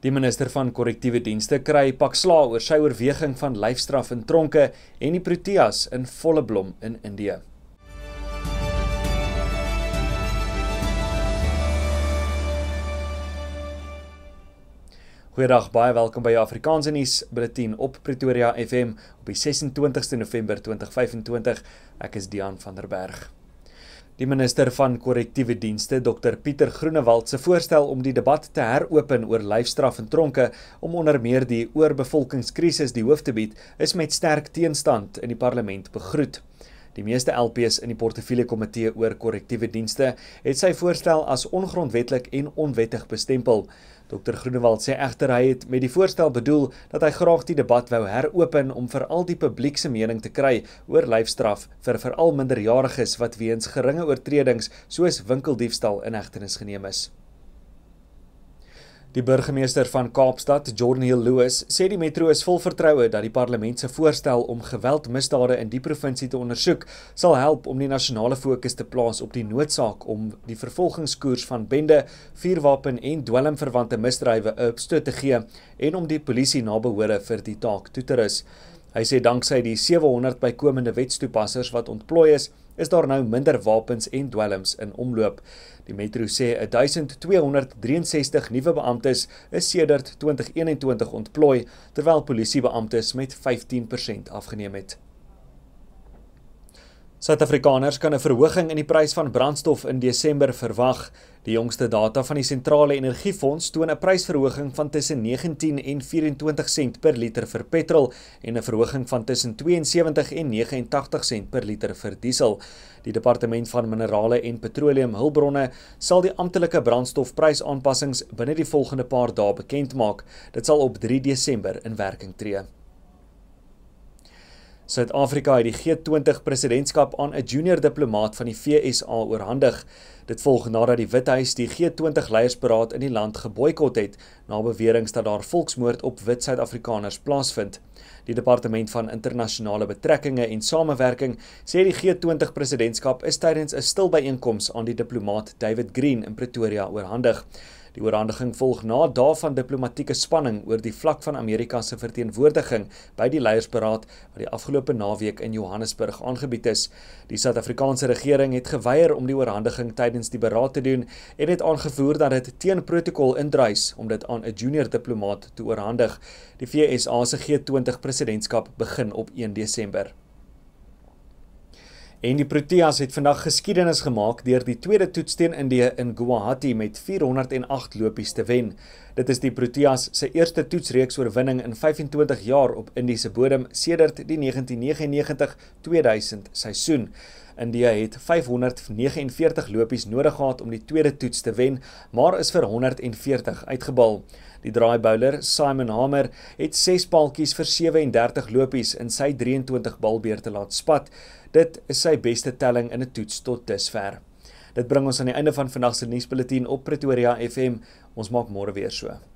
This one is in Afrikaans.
Die minister van korrektiewe dienste kry pak slaag oor sy oorweging van lyfstraf in tronke en die Proteas in volle blom in Indië. Goeiedag, baie welkom by Afrikaanse nuus bulletin op Pretoria FM op die 26ste November 2025. Ek is Dian van der Berg. Die minister van korrektiewe dienste, Dr. Pieter Groenewald, se voorstel om die debat te heropen oor lyfstraf in tronke om onder meer die oorbevolkingskrisis die hoof te bied, is met sterk teenstand in die parlement begroet. Die meeste LP's in die portefeulje komitee oor korrektiewe dienste het sy voorstel as ongrondwetlik en onwettig bestempel. Dr. Groenewald sê egter hy het met die voorstel bedoel dat hy graag die debat wou heropen om veral die publiek se mening te kry oor lyfstraf vir veral minderjariges wat weens geringe oortredings soos winkeldiefstal in hegtenis geneem is. Die burgemeester van Kaapstad, Jordan Hill Lewis, sê die metro is vol vertroue dat die parlement se voorstel om geweldmisdade in die provinsie te ondersoek sal help om die nasionale fokus te plaas op die noodsaak om die vervolgingskoers van bende, vuurwapen en dwelmverwante misdrywe 'n opstoot te gee en om die polisie na behore vir die taak toe te rus. Hy sê danksy die 700 bykomende wetstoepassers wat ontplooi is daar nou minder wapens en dwelms in omloop. Die metro sê 1263 nuwe beamptes is sedert 2021 ontplooi, terwyl polisiebeamptes met 15% afgeneem het. Suid-Afrikaners kan 'n verhoging in die prys van brandstof in Desember verwag. Die jongste data van die Sentrale Energiefonds toon 'n prysverhoging van tussen 19 en 24 sent per liter vir petrol en 'n verhoging van tussen 72 en 89 sent per liter vir diesel. Die Departement van Minerale en Petroleumhulpbronne sal die amptelike brandstofprysaanpassings binne die volgende paar dae bekend maak. Dit sal op 3 Desember in werking tree. Suid-Afrika het die G20 presidentskap aan 'n junior diplomaat van die VSA oorhandig. Dit volg nadat die Withuis die G20 leiersberaad in die land geboikot het, na beweringe dat daar volksmoord op wit Suid-Afrikaners plaasvind. Die Departement van Internasionale Betrekkinge en Samewerking sê die G20 presidentskap is tydens 'n stil byeenkoms aan die diplomaat David Green in Pretoria oorhandig. Die oorhandiging volg na dae van diplomatieke spanning oor die vlak van Amerika se verteenwoordiging by die leiersberaad wat die afgelope naweek in Johannesburg aangebied is. Die Suid-Afrikaanse regering het geweier om die oorhandiging tydens die beraad te doen en het aangevoer dat dit teen protokol indruis om dit aan 'n junior diplomaat te oorhandig. Die VSA se G20 presidentskap begin op 1 Desember. En die Proteas het vandag geskiedenis gemaak deur die tweede toets teen Indië in Guwahati met 408 lopies te wen. Dit is die Proteas se eerste toetsreeks oorwinning in 25 jaar op Indiese bodem sedert die 1999-2000 seisoen. Indië het 549 lopies nodig gehad om die tweede toets te wen, maar is vir 140 uitgebal. Die draaibouler Simon Hamer het 6 paaltjies vir 37 lopies in sy 23 balbeurte laat spat. Dit is sy beste telling in 'n toets tot dusver. Dit bring ons aan die einde van vandag se nuusbulletin op Pretoria FM. Ons maak môre weer so.